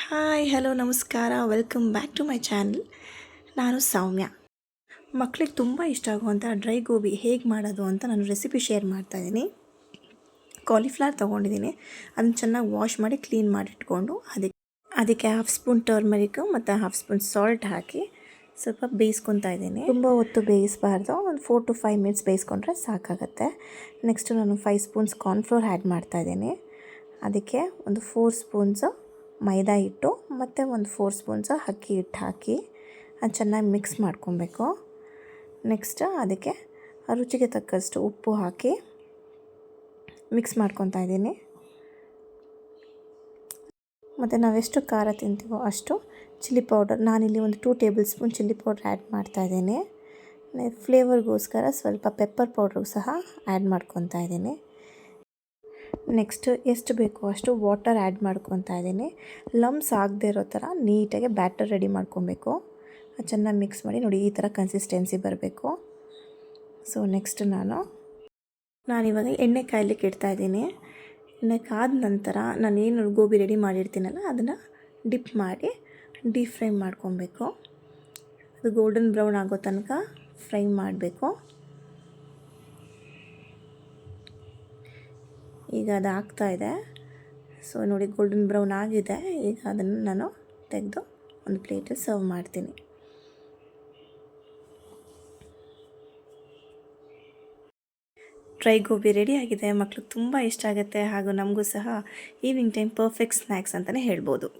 Hi hello ನಮಸ್ಕಾರ welcome back to my channel. ನಾನು ಸೌಮ್ಯ. ಮಕ್ಕಳಿಗೆ ತುಂಬ ಇಷ್ಟ ಆಗುವಂಥ ಡ್ರೈ ಗೋಬಿ ಹೇಗೆ ಮಾಡೋದು ಅಂತ ನಾನು ರೆಸಿಪಿ ಶೇರ್ ಮಾಡ್ತಾಯಿದ್ದೀನಿ. ಕಾಲಿಫ್ಲವರ್ ತೊಗೊಂಡಿದ್ದೀನಿ. ಅದನ್ನು ಚೆನ್ನಾಗಿ ವಾಶ್ ಮಾಡಿ ಕ್ಲೀನ್ ಮಾಡಿಟ್ಕೊಂಡು ಅದಕ್ಕೆ ಹಾಫ್ ಸ್ಪೂನ್ ಟರ್ಮರಿಕ್ ಮತ್ತು ಹಾಫ್ ಸ್ಪೂನ್ ಸಾಲ್ಟ್ ಹಾಕಿ ಸ್ವಲ್ಪ ಬೇಯಿಸ್ಕೊತಾ ಇದ್ದೀನಿ. ತುಂಬ ಹೊತ್ತು ಬೇಯಿಸಬಾರ್ದು, ಒಂದು 4 to 5 ಮಿನಿಟ್ಸ್ ಬೇಯಿಸ್ಕೊಂಡ್ರೆ ಸಾಕಾಗುತ್ತೆ. ನೆಕ್ಸ್ಟು ನಾನು 5 ಸ್ಪೂನ್ಸ್ ಕಾರ್ನ್ಫ್ಲೋರ್ ಆ್ಯಡ್ ಮಾಡ್ತಾಯಿದ್ದೀನಿ. ಅದಕ್ಕೆ ಒಂದು 4 ಸ್ಪೂನ್ಸು ಮೈದಾ ಹಿಟ್ಟು ಮತ್ತು ಒಂದು 4 ಸ್ಪೂನ್ಸು ಅಕ್ಕಿ ಹಿಟ್ಟು ಹಾಕಿ ಅದು ಚೆನ್ನಾಗಿ ಮಿಕ್ಸ್ ಮಾಡ್ಕೊಬೇಕು. ನೆಕ್ಸ್ಟ್ ಅದಕ್ಕೆ ರುಚಿಗೆ ತಕ್ಕಷ್ಟು ಉಪ್ಪು ಹಾಕಿ ಮಿಕ್ಸ್ ಮಾಡ್ಕೊತಾ ಇದ್ದೀನಿ. ಮತ್ತು ನಾವೆಷ್ಟು ಖಾರ ತಿಂತೀವೋ ಅಷ್ಟು ಚಿಲ್ಲಿ ಪೌಡರ್, ನಾನಿಲ್ಲಿ ಒಂದು 2 table spoon chilli powder add ಮಾಡ್ತಾಯಿದ್ದೀನಿ. ಫ್ಲೇವರ್ಗೋಸ್ಕರ ಸ್ವಲ್ಪ ಪೆಪ್ಪರ್ ಪೌಡ್ರು ಸಹ ಆ್ಯಡ್ ಮಾಡ್ಕೊತಾ ಇದ್ದೀನಿ. ನೆಕ್ಸ್ಟ್ ಎಷ್ಟು ಬೇಕೋ ಅಷ್ಟು ವಾಟರ್ ಆ್ಯಡ್ ಮಾಡ್ಕೊತಾ ಇದ್ದೀನಿ. ಲಮ್ಸ್ ಆಗದೆ ಇರೋ ಥರ ನೀಟಾಗಿ ಬ್ಯಾಟರ್ ರೆಡಿ ಮಾಡ್ಕೊಬೇಕು. ಅದು ಚೆನ್ನಾಗಿ ಮಿಕ್ಸ್ ಮಾಡಿ ನೋಡಿ, ಈ ಥರ ಕನ್ಸಿಸ್ಟೆನ್ಸಿ ಬರಬೇಕು. ಸೊ ನೆಕ್ಸ್ಟ್ ನಾನಿವಾಗ ಎಣ್ಣೆ ಕಾಯ್ಲಿಕ್ಕೆ ಇಡ್ತಾಯಿದ್ದೀನಿ. ಎಣ್ಣೆ ಕಾದ ನಂತರ ನಾನೇನು ಗೋಬಿ ರೆಡಿ ಮಾಡಿರ್ತೀನಲ್ಲ ಅದನ್ನು ಡಿಪ್ ಮಾಡಿ ಡೀಪ್ ಫ್ರೈ ಮಾಡ್ಕೊಬೇಕು. ಅದು ಗೋಲ್ಡನ್ ಬ್ರೌನ್ ಆಗೋ ತನಕ ಫ್ರೈ ಮಾಡಬೇಕು. ಈಗ ಅದು ಆಗ್ತಾಯಿದೆ. ಸೊ ನೋಡಿ, ಗೋಲ್ಡನ್ ಬ್ರೌನ್ ಆಗಿದೆ. ಈಗ ಅದನ್ನು ನಾನು ತೆಗೆದು ಒಂದು ಪ್ಲೇಟಲ್ಲಿ ಸರ್ವ್ ಮಾಡ್ತೀನಿ. ಡ್ರೈ ಗೋಬಿ ರೆಡಿ ಆಗಿದೆ. ಮಕ್ಳಿಗೆ ತುಂಬ ಇಷ್ಟ ಆಗುತ್ತೆ, ಹಾಗೂ ನಮಗೂ ಸಹ ಈವ್ನಿಂಗ್ ಟೈಮ್ ಪರ್ಫೆಕ್ಟ್ ಸ್ನ್ಯಾಕ್ಸ್ ಅಂತಲೇ ಹೇಳ್ಬೋದು.